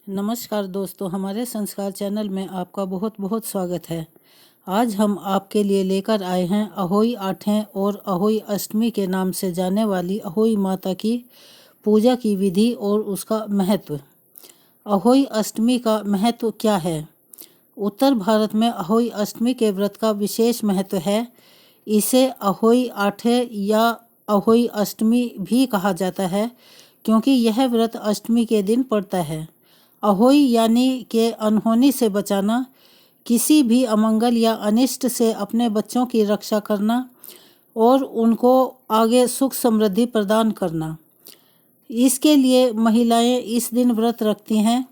नमस्कार दोस्तों, हमारे संस्कार चैनल में आपका बहुत बहुत स्वागत है। आज हम आपके लिए लेकर आए हैं अहोई आठें और अहोई अष्टमी के नाम से जाने वाली अहोई माता की पूजा की विधि और उसका महत्व। अहोई अष्टमी का महत्व क्या है? उत्तर भारत में अहोई अष्टमी के व्रत का विशेष महत्व है। इसे अहोई आठे या अहोई अष्टमी भी कहा जाता है क्योंकि यह व्रत अष्टमी के दिन पड़ता है। अहोई यानी के अनहोनी से बचाना, किसी भी अमंगल या अनिष्ट से अपने बच्चों की रक्षा करना और उनको आगे सुख समृद्धि प्रदान करना। इसके लिए महिलाएं इस दिन व्रत रखती हैं।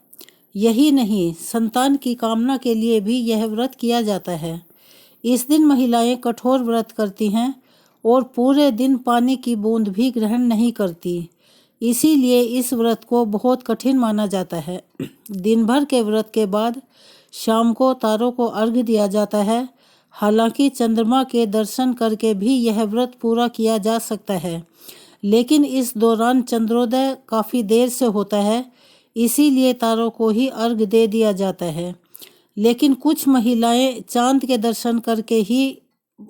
यही नहीं, संतान की कामना के लिए भी यह व्रत किया जाता है। इस दिन महिलाएं कठोर व्रत करती हैं और पूरे दिन पानी की बूंद भी ग्रहण नहीं करती। इसीलिए इस व्रत को बहुत कठिन माना जाता है। दिन भर के व्रत के बाद शाम को तारों को अर्घ्य दिया जाता है। हालांकि चंद्रमा के दर्शन करके भी यह व्रत पूरा किया जा सकता है, लेकिन इस दौरान चंद्रोदय काफ़ी देर से होता है, इसीलिए तारों को ही अर्घ्य दे दिया जाता है। लेकिन कुछ महिलाएं चांद के दर्शन करके ही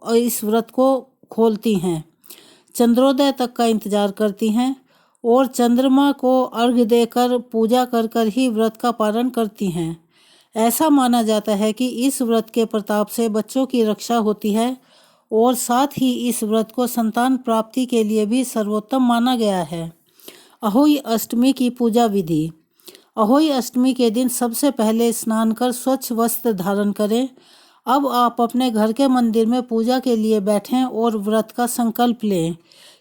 इस व्रत को खोलती हैं, चंद्रोदय तक का इंतजार करती हैं और चंद्रमा को अर्घ्य देकर पूजा कर कर ही व्रत का पालन करती हैं। ऐसा माना जाता है कि इस व्रत के प्रताप से बच्चों की रक्षा होती है और साथ ही इस व्रत को संतान प्राप्ति के लिए भी सर्वोत्तम माना गया है। अहोई अष्टमी की पूजा विधि। अहोई अष्टमी के दिन सबसे पहले स्नान कर स्वच्छ वस्त्र धारण करें। अब आप अपने घर के मंदिर में पूजा के लिए बैठें और व्रत का संकल्प लें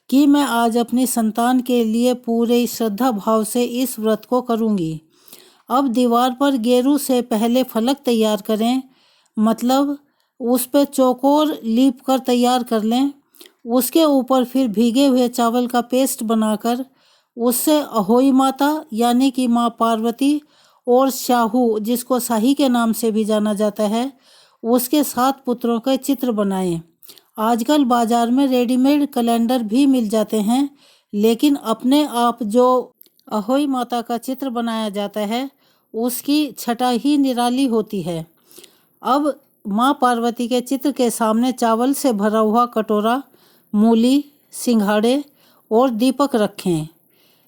कि मैं आज अपनी संतान के लिए पूरे श्रद्धा भाव से इस व्रत को करूंगी। अब दीवार पर गेरू से पहले फलक तैयार करें, मतलब उस पर चौकोर लीप कर तैयार कर लें। उसके ऊपर फिर भीगे हुए चावल का पेस्ट बनाकर उससे अहोई माता यानी कि माँ पार्वती और शाहू, जिसको शाही के नाम से भी जाना जाता है, उसके 7 पुत्रों के चित्र बनाएं। आजकल बाजार में रेडीमेड कैलेंडर भी मिल जाते हैं, लेकिन अपने आप जो अहोई माता का चित्र बनाया जाता है उसकी छटा ही निराली होती है। अब माँ पार्वती के चित्र के सामने चावल से भरा हुआ कटोरा, मूली, सिंघाड़े और दीपक रखें।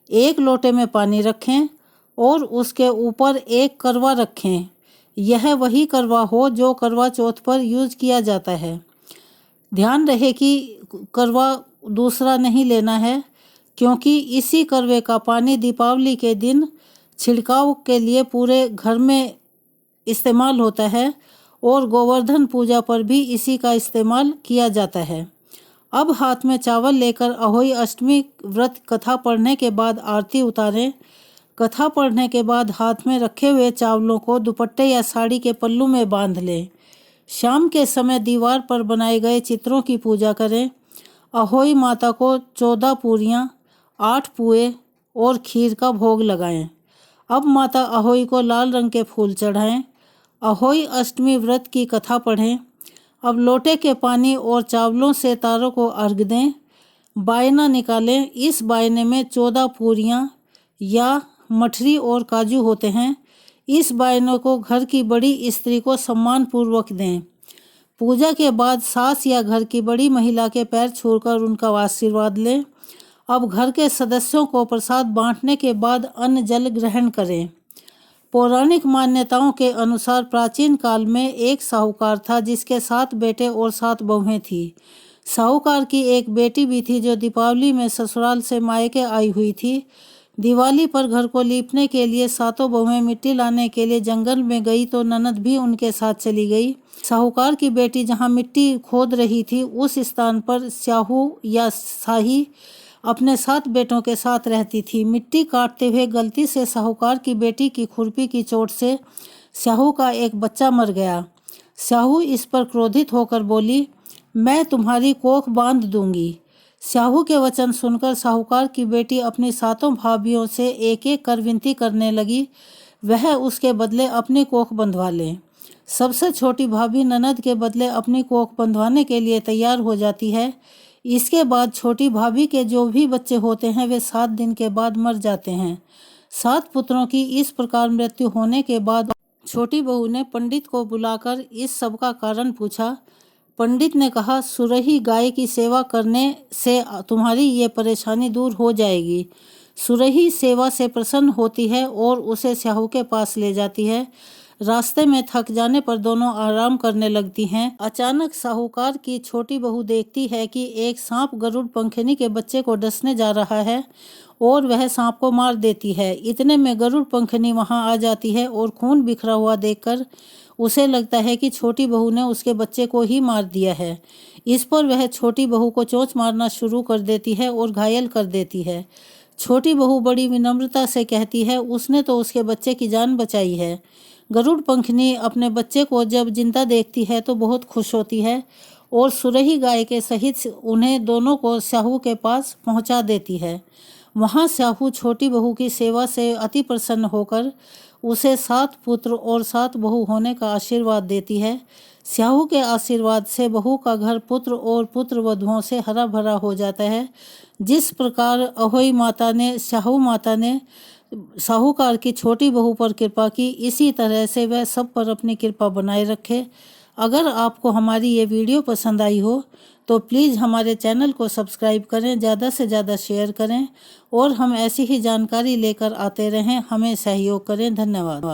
1 लोटे में पानी रखें और उसके ऊपर एक करवा रखें। यह वही करवा हो जो करवा चौथ पर यूज किया जाता है। ध्यान रहे कि करवा दूसरा नहीं लेना है, क्योंकि इसी करवे का पानी दीपावली के दिन छिड़काव के लिए पूरे घर में इस्तेमाल होता है और गोवर्धन पूजा पर भी इसी का इस्तेमाल किया जाता है। अब हाथ में चावल लेकर अहोई अष्टमी व्रत कथा पढ़ने के बाद आरती उतारें। कथा पढ़ने के बाद हाथ में रखे हुए चावलों को दुपट्टे या साड़ी के पल्लू में बांध लें। शाम के समय दीवार पर बनाए गए चित्रों की पूजा करें। अहोई माता को 14 पूरियाँ, 8 पुए और खीर का भोग लगाएं। अब माता अहोई को लाल रंग के फूल चढ़ाएं। अहोई अष्टमी व्रत की कथा पढ़ें। अब लोटे के पानी और चावलों से तारों को अर्घ दें। बायना निकालें। इस बायने में 14 पूरियाँ या मठरी और काजू होते हैं। इस बायनों को घर की बड़ी स्त्री को सम्मान पूर्वक दें। पूजा के बाद सास या घर की बड़ी महिला के पैर छूकर उनका आशीर्वाद लें। अब घर के सदस्यों को प्रसाद बांटने के बाद अन्न जल ग्रहण करें। पौराणिक मान्यताओं के अनुसार प्राचीन काल में एक साहूकार था जिसके 7 बेटे और 7 बहुएं थी। साहूकार की एक बेटी भी थी जो दीपावली में ससुराल से मायके आई हुई थी। दिवाली पर घर को लीपने के लिए 7 बहुएं मिट्टी लाने के लिए जंगल में गई तो ननद भी उनके साथ चली गई। साहूकार की बेटी जहां मिट्टी खोद रही थी उस स्थान पर स्याहू या शाही अपने 7 बेटों के साथ रहती थी। मिट्टी काटते हुए गलती से साहूकार की बेटी की खुरपी की चोट से स्याहू का एक बच्चा मर गया। स्याहू इस पर क्रोधित होकर बोली, मैं तुम्हारी कोख बांध दूंगी। स्याहू के वचन सुनकर साहूकार की बेटी अपनी 7 भाभियों से एक एक कर विनती करने लगी वह उसके बदले अपनी कोख बंधवा लें। सबसे छोटी भाभी ननद के बदले अपनी कोख बंधवाने के लिए तैयार हो जाती है। इसके बाद छोटी भाभी के जो भी बच्चे होते हैं वे 7 दिन के बाद मर जाते हैं। 7 पुत्रों की इस प्रकार मृत्यु होने के बाद छोटी बहू ने पंडित को बुलाकर इस सब का कारण पूछा। पंडित ने कहा, सुरही गाय की सेवा करने से तुम्हारी ये परेशानी दूर हो जाएगी। सुरही सेवा से प्रसन्न होती है और उसे स्याहू के पास ले जाती है। रास्ते में थक जाने पर दोनों आराम करने लगती हैं। अचानक साहूकार की छोटी बहू देखती है कि एक सांप गरुड़ पंखिनी के बच्चे को डसने जा रहा है और वह सांप को मार देती है। इतने में गरुड़ पंखिनी वहां आ जाती है और खून बिखरा हुआ देखकर उसे लगता है कि छोटी बहू ने उसके बच्चे को ही मार दिया है। इस पर वह छोटी बहू को चोंच मारना शुरू कर देती है और घायल कर देती है। छोटी बहू बड़ी विनम्रता से कहती है उसने तो उसके बच्चे की जान बचाई है। गरुड़ पंखिनी अपने बच्चे को जब जिंदा देखती है तो बहुत खुश होती है और सुरही गाय के सहित उन्हें दोनों को स्याहू के पास पहुंचा देती है। वहां स्याहू छोटी बहू की सेवा से अति प्रसन्न होकर उसे 7 पुत्र और 7 बहू होने का आशीर्वाद देती है। स्याहू के आशीर्वाद से बहू का घर पुत्र और पुत्र वधुओं से हरा भरा हो जाता है। जिस प्रकार अहोई माता ने साहूकार की छोटी बहू पर कृपा की, इसी तरह से वह सब पर अपनी कृपा बनाए रखे। अगर आपको हमारी ये वीडियो पसंद आई हो तो प्लीज़ हमारे चैनल को सब्सक्राइब करें, ज़्यादा से ज़्यादा शेयर करें और हम ऐसी ही जानकारी लेकर आते रहें। हमें सहयोग करें। धन्यवाद।